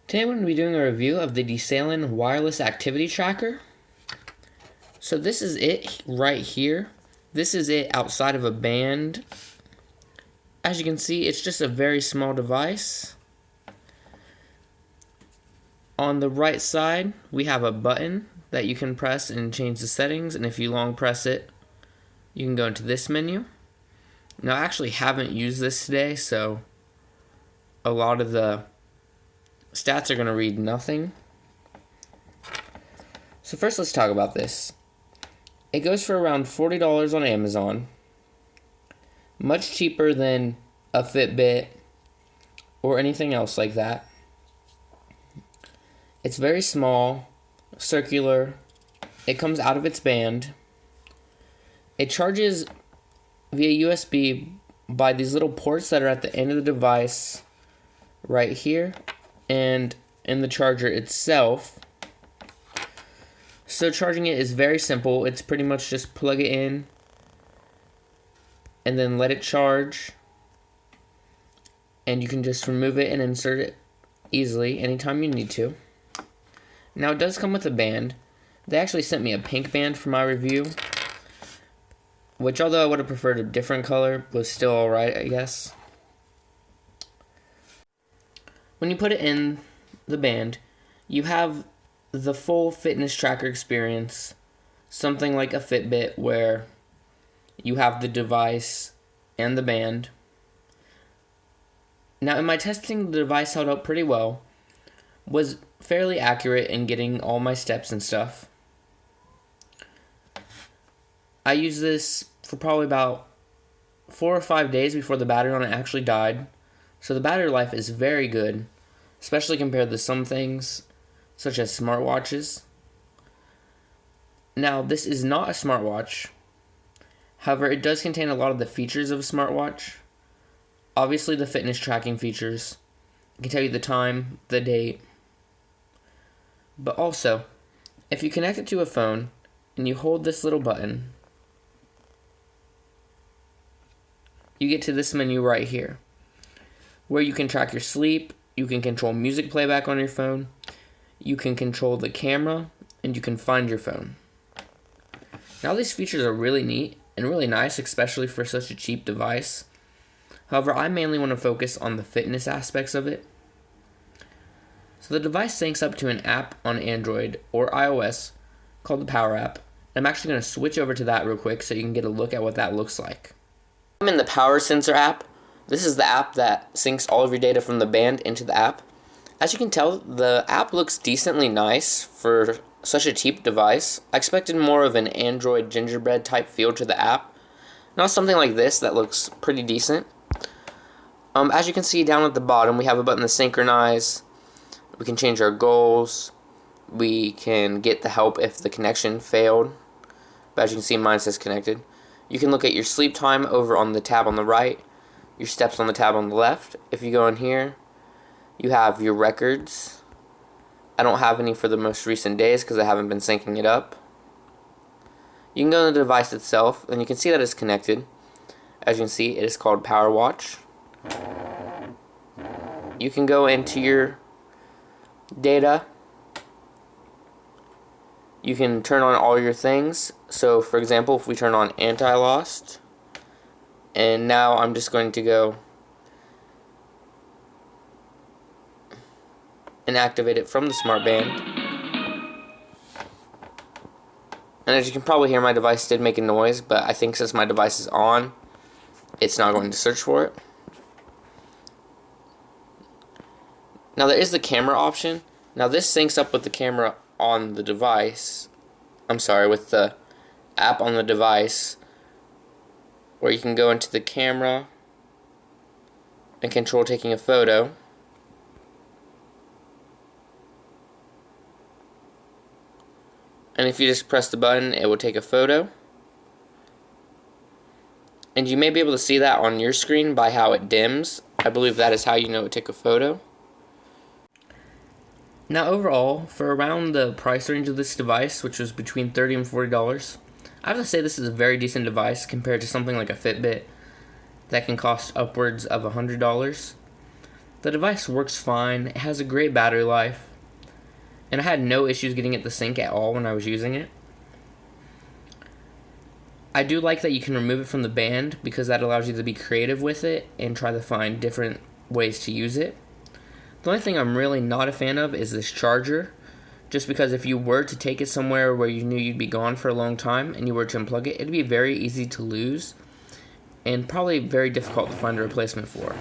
Today I'm going to be doing a review of the Desalen wireless activity tracker. So this is it right here. This is it outside of a band. As you can see, it's just a very small device. On the right side, we have a button that you can press and change the settings, and if you long press it, you can go into this menu. Now, I actually haven't used this today, so a lot of the stats are going to read nothing. So first, let's talk about this. It goes for around $40 on Amazon. Much cheaper than a Fitbit or anything else like that. It's very small, circular. It comes out of its band. It charges via USB by these little ports that are at the end of the device right here and in the charger itself. So charging it is very simple. It's pretty much just plug it in and then let it charge, and you can just remove it and insert it easily anytime you need to. Now, it does come with a band. They actually sent me a pink band for my review, which, although I would have preferred a different color, was still alright, I guess. When you put it in the band, you have the full fitness tracker experience, something like a Fitbit where you have the device and the band. Now, in my testing, the device held up pretty well, was fairly accurate in getting all my steps and stuff. I used this for probably about 4 or 5 days before the battery on it actually died. So the battery life is very good, especially compared to some things, such as smartwatches. Now, this is not a smartwatch. However, it does contain a lot of the features of a smartwatch. Obviously, the fitness tracking features. It can tell you the time, the date. But also, if you connect it to a phone and you hold this little button, you get to this menu right here, where you can track your sleep, you can control music playback on your phone, you can control the camera, and you can find your phone. Now, these features are really neat and really nice, especially for such a cheap device. However, I mainly want to focus on the fitness aspects of it. So the device syncs up to an app on Android or iOS called the Power app. I'm actually going to switch over to that real quick so you can get a look at what that looks like. I'm in the Power Sensor app. This is the app that syncs all of your data from the band into the app. As you can tell, the app looks decently nice for such a cheap device. I expected more of an Android gingerbread type feel to the app. Not something like this that looks pretty decent. As you can see down at the bottom, we have a button to synchronize. We can change our goals. We can get the help if the connection failed. But as you can see, mine says connected. You can look at your sleep time over on the tab on the right, your steps on the tab on the left. If you go in here, you have your records. I don't have any for the most recent days because I haven't been syncing it up. You can go to the device itself, and you can see that it's connected. As you can see, it is called Power Watch. You can go into your data. You can turn on all your things. So, for example, if we turn on anti-lost, and now I'm just going to go and activate it from the smart band. And as you can probably hear, my device did make a noise, but I think since my device is on, it's not going to search for it. Now, there is the camera option. Now, this syncs up with the camera on the device. With the app on the device, where you can go into the camera and control taking a photo. And if you just press the button, it will take a photo. And you may be able to see that on your screen by how it dims. I believe that is how you know it took a photo. Now, overall, for around the price range of this device, which was between $30 and $40, I have to say this is a very decent device compared to something like a Fitbit that can cost upwards of $100. The device works fine, it has a great battery life, and I had no issues getting it to sync at all when I was using it. I do like that you can remove it from the band because that allows you to be creative with it and try to find different ways to use it. The only thing I'm really not a fan of is this charger, just because if you were to take it somewhere where you knew you'd be gone for a long time and you were to unplug it, it'd be very easy to lose and probably very difficult to find a replacement for.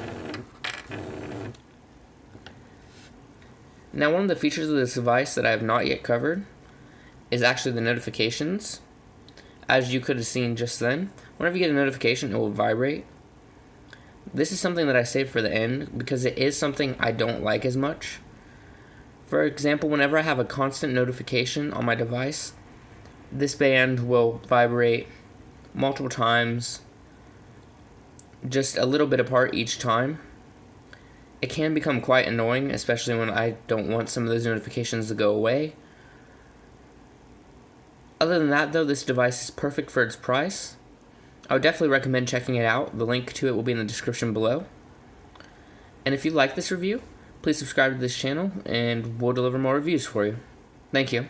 Now, one of the features of this device that I have not yet covered is actually the notifications. As you could have seen just then, whenever you get a notification, it will vibrate. This is something that I saved for the end because it is something I don't like as much. For example, whenever I have a constant notification on my device, this band will vibrate multiple times, just a little bit apart each time. It can become quite annoying, especially when I don't want some of those notifications to go away. Other than that, though, this device is perfect for its price. I would definitely recommend checking it out. The link to it will be in the description below. And if you like this review, please subscribe to this channel and we'll deliver more reviews for you. Thank you.